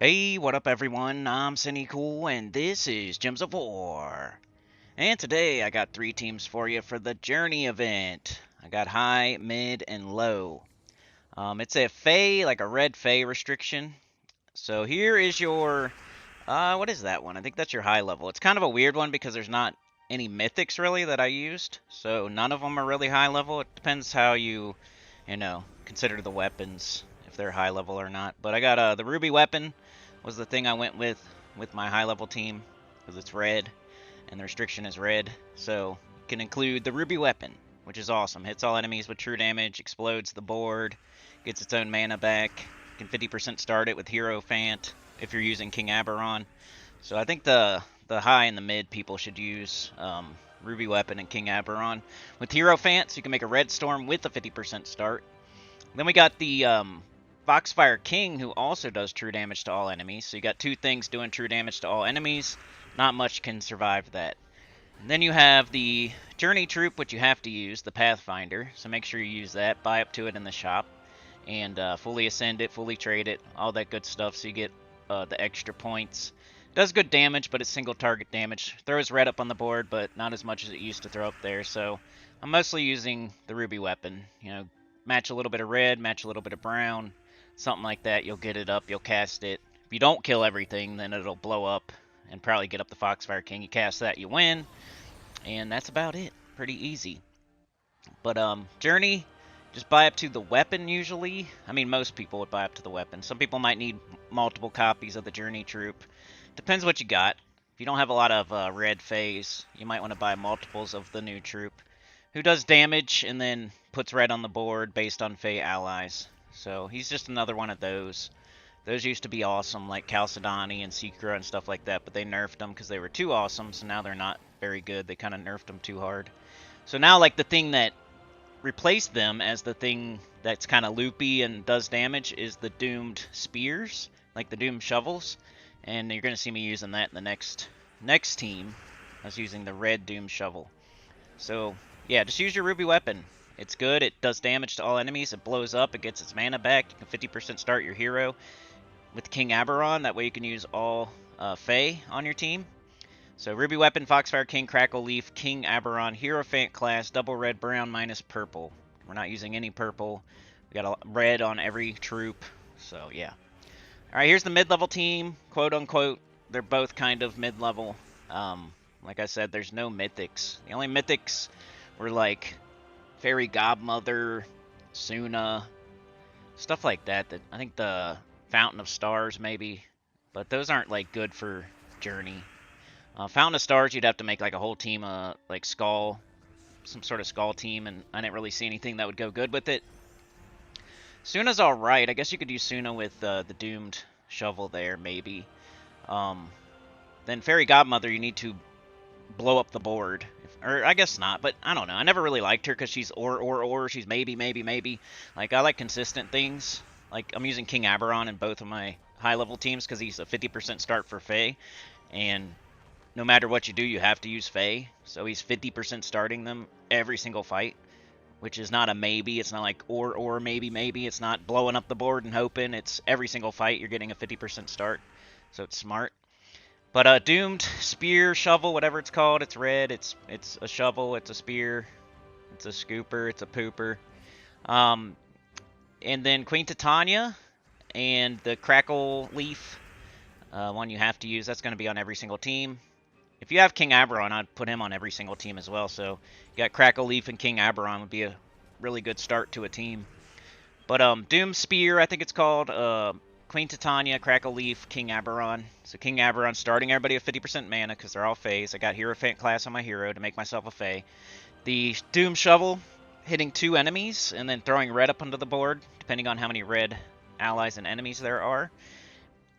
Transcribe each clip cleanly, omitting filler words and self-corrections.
Hey, what up everyone? I'm Sinnycool and this is Gems of War. And today I got three teams for you for the Journey event. I got high, mid, and low. It's a Fey, like a red Fey restriction. So here is your, what is that one? I think that's your high level. It's kind of a weird one because there's not any mythics really that I used. So none of them are really high level. It depends how you consider the weapons, if they're high level or not. But I got the ruby weapon was the thing I went with my high level team because it's red and the restriction is red. So you can include the ruby weapon, which is awesome. Hits all enemies with true damage, explodes the board, gets its own mana back. You can 50% start it with Hierophant if you're using King Aberon. So I think the high and the mid people should use Ruby Weapon and King Aberon. With Hierophant, so you can make a Red Storm with a 50% start. Then we got the Foxfire King, who also does true damage to all enemies. So you got two things doing true damage to all enemies. Not much can survive that. And then you have the Journey Troop, which you have to use, the Pathfinder. So make sure you use that. Buy up to it in the shop. And fully ascend it, fully trade it, all that good stuff. So you get the extra points. Does good damage, but it's single target damage. Throws red up on the board, but not as much as it used to throw up there. So I'm mostly using the ruby weapon. Match a little bit of red, match a little bit of brown, something like that. You'll get it up, you'll cast it. If you don't kill everything, then it'll blow up and probably get up the Foxfire King. You cast that, you win, and that's about it. Pretty easy. But Journey, just buy up to the weapon usually. I mean, most people would buy up to the weapon. Some people might need multiple copies of the Journey Troop. Depends what you got. If you don't have a lot of red phase, you might want to buy multiples of the new troop, who does damage and then puts red on the board based on Fey allies. So he's just another one of those. Those used to be awesome, like Chalcedony and Secra and stuff like that, but they nerfed them because they were too awesome, so now they're not very good. They kind of nerfed them too hard. So now, like, the thing that replaced them as the thing that's kind of loopy and does damage is the Doomed Spears, like the Doomed Shovels. And you're going to see me using that in the next team. I was using the red Doom Shovel. So, yeah, just use your Ruby Weapon. It's good. It does damage to all enemies. It blows up. It gets its mana back. You can 50% start your hero with King Aberon. That way you can use all Fey on your team. So, Ruby Weapon, Foxfire King, Crackleleaf, King Aberon, Hierophant class, double red, brown, minus purple. We're not using any purple. We got a red on every troop. So, yeah. Alright, here's the mid-level team, quote-unquote. They're both kind of mid-level. Like I said, there's no mythics. The only mythics were like Fairy Godmother, Suna, stuff like that. I think the Fountain of Stars, maybe. But those aren't like good for Journey. Fountain of Stars, you'd have to make like a whole team, like Skull, some sort of Skull team, and I didn't really see anything that would go good with it. Suna's alright. I guess you could use Suna with the Doomed Shovel there, maybe. Then Fairy Godmother, you need to blow up the board. Or I guess not, but I don't know. I never really liked her because she's or. She's maybe, maybe, maybe. Like, I like consistent things. Like, I'm using King Aberon in both of my high-level teams because he's a 50% start for Fey. And no matter what you do, you have to use Fey. So he's 50% starting them every single fight, which is not a maybe. It's not like or maybe, maybe. It's not blowing up the board and hoping. It's every single fight you're getting a 50% start. So it's smart. But Doomed Spear, Shovel, whatever it's called, it's red. It's a shovel, it's a spear, it's a scooper, it's a pooper. And then Queen Titania and the Crackleleaf, one you have to use. That's going to be on every single team. If you have King Aberon, I'd put him on every single team as well. So you got Crackleleaf and King Aberon would be a really good start to a team. But Doom Spear, I think it's called. Queen Titania, Crackleleaf, King Aberon. So King Aberon starting everybody with 50% mana because they're all Feys. I got Hierophant class on my hero to make myself a Fey. The Doom Shovel hitting 2 enemies and then throwing red up onto the board, depending on how many red allies and enemies there are.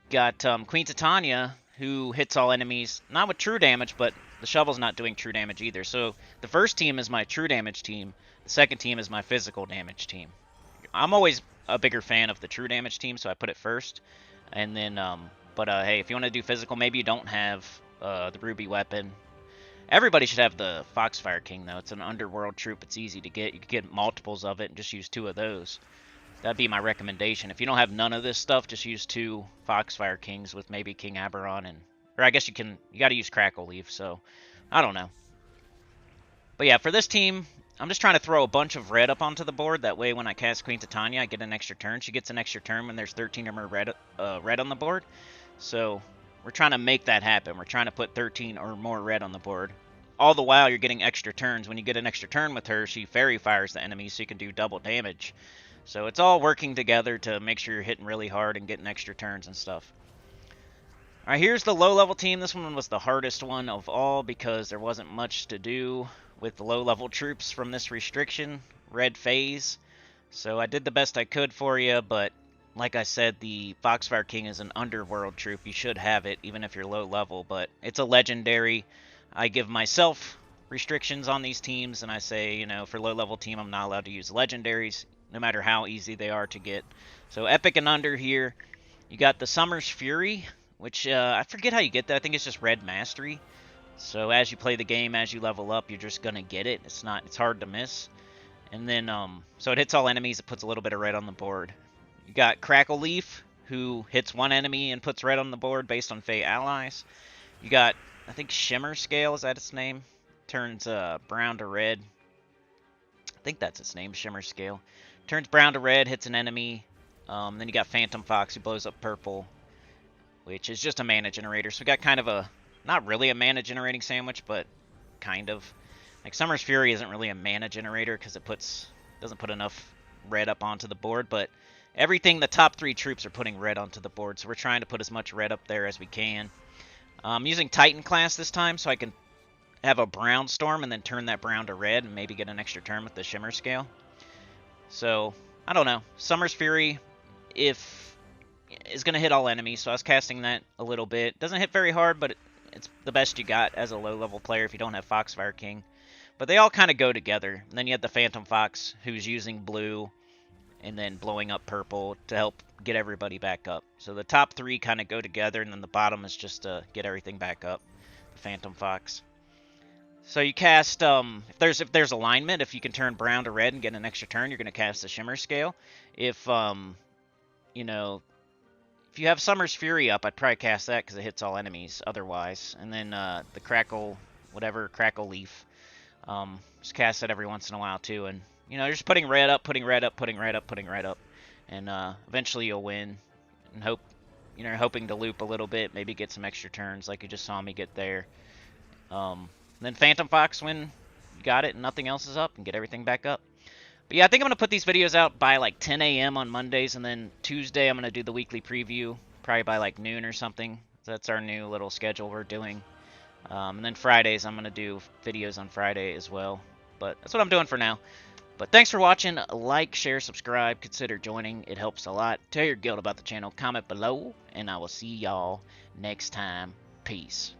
Got Queen Titania, who hits all enemies, not with true damage, but the shovel's not doing true damage either. So the first team is my true damage team. The second team is my physical damage team. I'm always a bigger fan of the true damage team, so I put it first. And then, hey, if you want to do physical, maybe you don't have the ruby weapon. Everybody should have the Foxfire King, though. It's an underworld troop. It's easy to get. You can get multiples of it and just use 2 of those. That'd be my recommendation. If you don't have none of this stuff, just use 2 Foxfire Kings with maybe King Aberon and... Or I guess you got to use Crackleleaf, so... I don't know. But yeah, for this team, I'm just trying to throw a bunch of red up onto the board. That way when I cast Queen Titania, I get an extra turn. She gets an extra turn when there's 13 or more red on the board. So we're trying to make that happen. We're trying to put 13 or more red on the board. All the while, you're getting extra turns. When you get an extra turn with her, she fairy fires the enemy, so you can do double damage. So it's all working together to make sure you're hitting really hard and getting extra turns and stuff. Alright, here's the low-level team. This one was the hardest one of all because there wasn't much to do with the low-level troops from this restriction, red phase. So I did the best I could for you, but like I said, the Foxfire King is an underworld troop. You should have it, even if you're low-level, but it's a legendary. I give myself restrictions on these teams, and I say, you know, for low-level team, I'm not allowed to use legendaries, no matter how easy they are to get. So epic and under here. You got the Summer's Fury, which I forget how you get that. I think it's just red mastery. So as you play the game, as you level up, you're just gonna get it. It's hard to miss. And then so it hits all enemies. It puts a little bit of red on the board. You got Crackleleaf, who hits one enemy and puts red on the board based on Fey allies. You got, I think, Shimmer Scale, is that its name? Turns brown to red. I think that's its name, Shimmer Scale. Turns brown to red, hits an enemy. Then you got Phantom Fox, who blows up purple, which is just a mana generator. So we got kind of a, not really a mana generating sandwich, but kind of. Like Summer's Fury isn't really a mana generator because it doesn't put enough red up onto the board, but everything, the top 3 troops are putting red onto the board, so we're trying to put as much red up there as we can. I'm using Titan class this time, so I can have a brown storm and then turn that brown to red and maybe get an extra turn with the Shimmer Scale. So, I don't know. Summer's Fury, is going to hit all enemies, so I was casting that a little bit. Doesn't hit very hard, but it's the best you got as a low-level player if you don't have Foxfire King. But they all kind of go together. And then you have the Phantom Fox, who's using blue and then blowing up purple to help get everybody back up. So the top 3 kind of go together, and then the bottom is just to get everything back up. The Phantom Fox. So you cast, if there's alignment, if you can turn brown to red and get an extra turn, you're going to cast the Shimmer Scale. If, you know, if you have Summer's Fury up, I'd probably cast that because it hits all enemies otherwise. And then the Crackleleaf, just cast that every once in a while too. And, you know, you're just putting red up, putting red up, putting red up, putting red up. And eventually you'll win. And hoping to loop a little bit, maybe get some extra turns like you just saw me get there. Then Phantom Fox when you got it and nothing else is up, and get everything back up. But yeah, I think I'm going to put these videos out by like 10 a.m. on Mondays, and then Tuesday I'm going to do the weekly preview, probably by like noon or something. So that's our new little schedule we're doing. And then Fridays I'm going to do videos on Friday as well. But that's what I'm doing for now. But thanks for watching. Like, share, subscribe, consider joining. It helps a lot. Tell your guild about the channel, comment below, and I will see y'all next time. Peace.